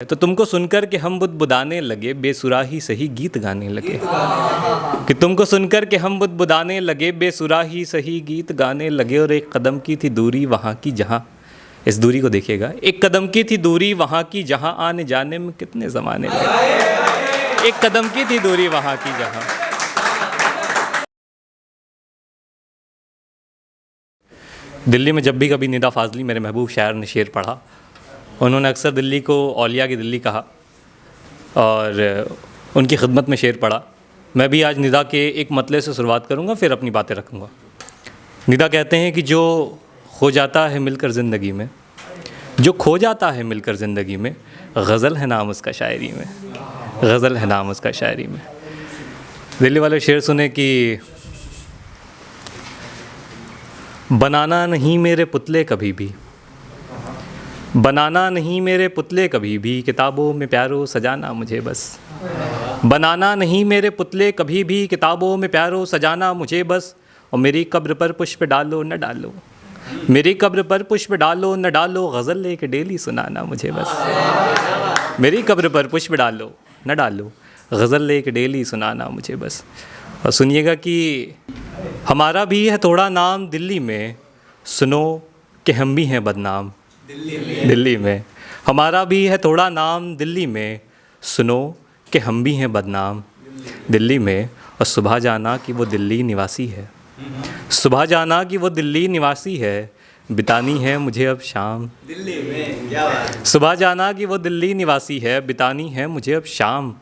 तो तुमको सुनकर के हम बुदबुदाने लगे, बेसुरा ही सही गीत गाने लगे। कि तुमको सुनकर के हम बुदबुदाने लगे, बेसुरा ही सही गीत गाने लगे। और एक कदम की थी दूरी वहाँ की जहाँ, इस दूरी को देखिएगा, एक कदम की थी दूरी वहाँ की जहाँ, आने जाने में कितने ज़माने लगे। एक कदम की थी दूरी वहाँ की जहाँ। दिल्ली में जब भी कभी निदा फाजली मेरे महबूब शायर ने शेर पढ़ा, उन्होंने अक्सर दिल्ली को औलिया की दिल्ली कहा और उनकी खिदमत में शेर पढ़ा। मैं भी आज निदा के एक मतले से शुरुआत करूँगा, फिर अपनी बातें रखूँगा। निदा कहते हैं कि जो खो जाता है मिलकर ज़िंदगी में, जो खो जाता है मिलकर ज़िंदगी में, गज़ल है नाम उसका शायरी में, गज़ल है नाम उसका शायरी में। दिल्ली वाले शेर सुने कि बनाना नहीं मेरे पुतले कभी भी, बनाना नहीं मेरे पुतले कभी भी, किताबों में प्यारो सजाना मुझे बस। बनाना नहीं मेरे पुतले कभी भी, किताबों में प्यारो सजाना मुझे बस। और मेरी कब्र पर पुष्प डालो न डालो, मेरी कब्र पर पुष्प डालो न डालो, गज़ल लेके डेली सुनाना मुझे बस। मेरी कब्र पर पुष्प डालो न डालो, गज़ल लेके डेली सुनाना मुझे बस। और सुनिएगा कि हमारा भी है थोड़ा नाम दिल्ली में, सुनो कि हम भी हैं बदनाम दिल्ली में। हमारा भी है थोड़ा नाम दिल्ली में, सुनो कि हम भी हैं बदनाम दिल्ली में। और सुबह जाना कि वो दिल्ली निवासी है, सुबह जाना कि वो दिल्ली निवासी है, बितानी है मुझे अब शाम दिल्ली में। सुबह जाना कि वो दिल्ली निवासी है, बितानी है मुझे अब शाम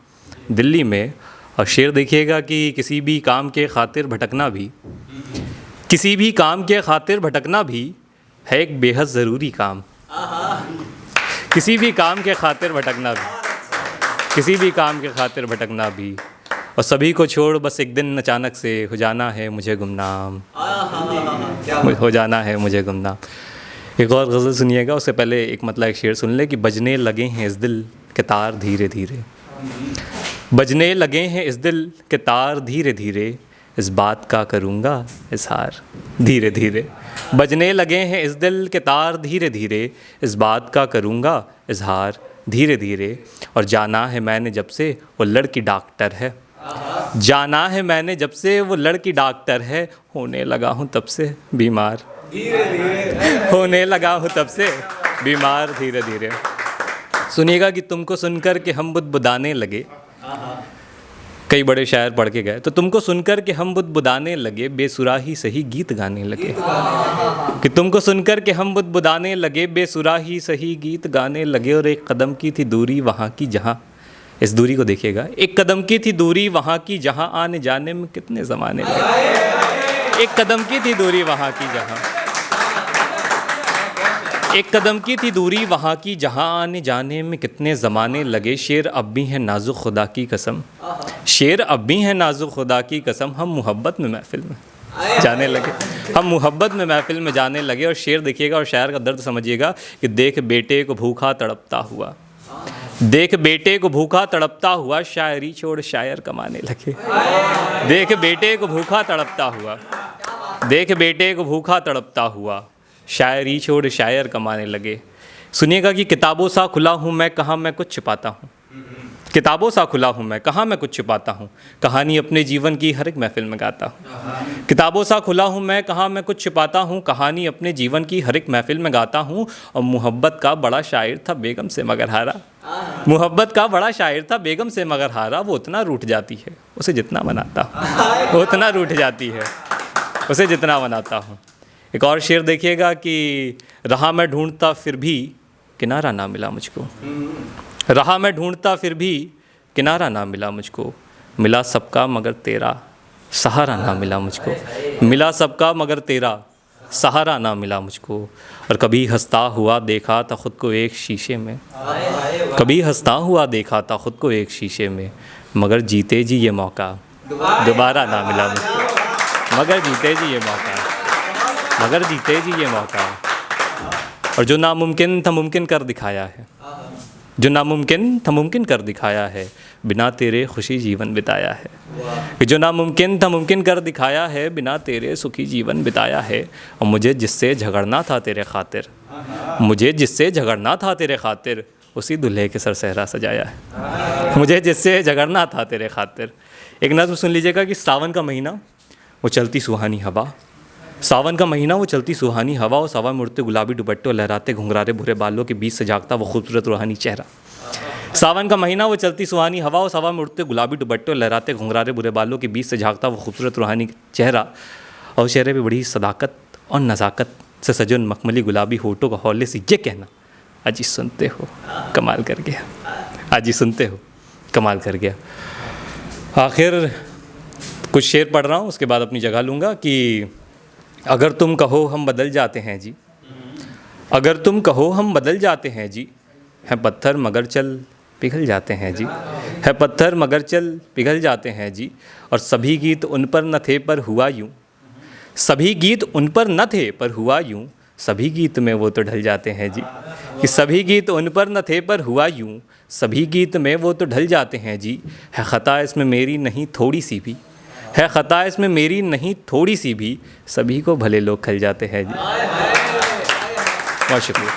दिल्ली में। और शेर देखिएगा कि किसी भी काम के खातिर भटकना भी, किसी भी काम के खातिर भटकना भी है एक बेहद ज़रूरी काम। किसी भी काम के खातिर भटकना भी, किसी भी काम के खातिर भटकना भी, और सभी को छोड़ बस एक दिन अचानक से हो जाना है मुझे गुमनाम, हो जाना है मुझे गुमनाम। एक और गज़ल सुनिएगा, उससे पहले एक मतलब एक शेर सुन ले कि बजने लगे हैं इस दिल के तार धीरे धीरे, बजने लगे हैं इस दिल के तार धीरे धीरे, इस बात का करूँगा इज़हार धीरे धीरे। बजने लगे हैं इस दिल के तार धीरे धीरे, इस बात का करूँगा इज़हार धीरे धीरे। और जाना है मैंने जब से वो लड़की डॉक्टर है, जाना है मैंने जब से वो लड़की डॉक्टर है, होने लगा हूँ तब से बीमार धीरे धीरे, होने लगा हूँ तब से बीमार धीरे धीरे। सुनिएगा कि तुमको सुनकर के हम बुदबुदाने लगे, कई बड़े शायर पढ़ के गए, तो तुमको सुनकर के हम बुदबुदाने लगे, बेसुरा ही सही गीत गाने लगे। कि तुमको सुनकर के हम बुदबुदाने लगे, बेसुरा ही सही गीत गाने लगे। और एक कदम की थी दूरी वहाँ की जहाँ, इस दूरी को देखिएगा, एक कदम की थी दूरी वहाँ की जहाँ, आने जाने में कितने ज़माने लगे। एक कदम की थी दूरी वहाँ की जहाँ, एक कदम की थी दूरी वहाँ की जहाँ, आने जाने में कितने ज़माने लगे। शेर अब भी है नाजुक खुदा की कसम, शेर अब भी है नाजुक खुदा की कसम, हम मोहब्बत में महफिल में जाने लगे, हम मोहब्बत में महफिल में जाने लगे। और शेर देखिएगा और शायर का दर्द समझिएगा कि देख बेटे को भूखा तड़पता हुआ, देख बेटे को भूखा तड़पता हुआ, शायरी छोड़ शायर कमाने लगे। देख बेटे को भूखा तड़पता हुआ, देख बेटे को भूखा तड़पता हुआ, शायरी छोड़ शायर कमाने लगे। सुनिएगा कि किताबों सा खुला हूँ मैं, कहाँ मैं कुछ छिपाता हूँ, किताबों सा खुला हूँ मैं, कहाँ मैं कुछ छिपाता हूँ, कहानी अपने जीवन की हर एक महफिल में गाता हूँ। किताबों सा खुला हूँ मैं, कहाँ मैं कुछ छिपाता हूँ, कहानी अपने जीवन की हर एक महफिल में गाता हूँ। और मोहब्बत का बड़ा शायर था बेगम से मगर हारा, मोहब्बत का बड़ा शायर था बेगम से मगर हारा, वो उतना रूठ जाती है उसे जितना मनाता हूँ, वो उतना रूठ जाती है उसे जितना मनाता हूँ। एक और शेर देखिएगा कि रहा मैं ढूंढता फिर भी किनारा ना मिला मुझको, रहा मैं ढूंढता फिर भी किनारा ना मिला मुझको, मिला सबका मगर तेरा सहारा ना मिला मुझको, मिला सबका मगर तेरा सहारा ना मिला मुझको। और कभी हंसता हुआ देखा था ख़ुद को एक शीशे में, कभी हंसता हुआ देखा था ख़ुद को एक शीशे में, मगर जीते जी ये मौका दोबारा ना मिला मुझको, मगर जीते जी ये मौका, मगर जीते जी ये मौका। और जो नामुमकिन था मुमकिन कर दिखाया है, जो नामुमकिन था मुमकिन कर दिखाया है, बिना तेरे खुशी जीवन बिताया है। जो नामुमकिन था मुमकिन कर दिखाया है, बिना तेरे सुखी जीवन बिताया है। और मुझे जिससे झगड़ना था तेरे खातिर, मुझे जिससे झगड़ना था तेरे खातिर, उसी दूल्हे के सर सहरा सजाया है। मुझे जिससे झगड़ना था तेरे खातिर। एक नज़्म सुन लीजिएगा कि सावन का महीना वो चलती सुहानी हवा, सावन का महीना वो चलती सुहानी हवा, और सवा मुड़ते गुलाबी दुपट्टे और लहराते घुंघरारे भूरे बालों के बीच से झांकता वो खूबसूरत रूहानी चेहरा। सावन का महीना वो चलती सुहानी हवा, और सवा मुड़ते गुलाबी दुपट्टे और लहराते घुंघरारे भूरे बालों के बीच से झांकता वो खूबसूरत रूहानी चेहरा, और चेहरे पे बड़ी सदाकत और नज़ाकत से सजे उन मखमली गुलाबी होठों का हौले से ये कहना, अजी सुनते हो कमाल कर गया, अजी सुनते हो कमाल कर गया। आखिर कुछ शेर पढ़ रहा हूँ, उसके बाद अपनी जगह लूँगा कि अगर तुम कहो हम बदल जाते हैं जी, अगर तुम कहो हम बदल जाते हैं जी, है पत्थर मगर चल पिघल जाते हैं जी, है पत्थर मगर चल पिघल जाते हैं जी, और सभी गीत उन पर न थे पर हुआ यूँ, सभी गीत उन पर न थे पर हुआ यूँ, सभी गीत में वो तो ढल जाते हैं जी, कि सभी गीत उन पर न थे पर हुआ यूँ, सभी गीत में वो तो ढल जाते हैं जी, है ख़ता इसमें मेरी नहीं थोड़ी सी भी, है ख़ता इसमें मेरी नहीं थोड़ी सी भी, सभी को भले लोग खल जाते हैं जी। बहुत शुक्रिया।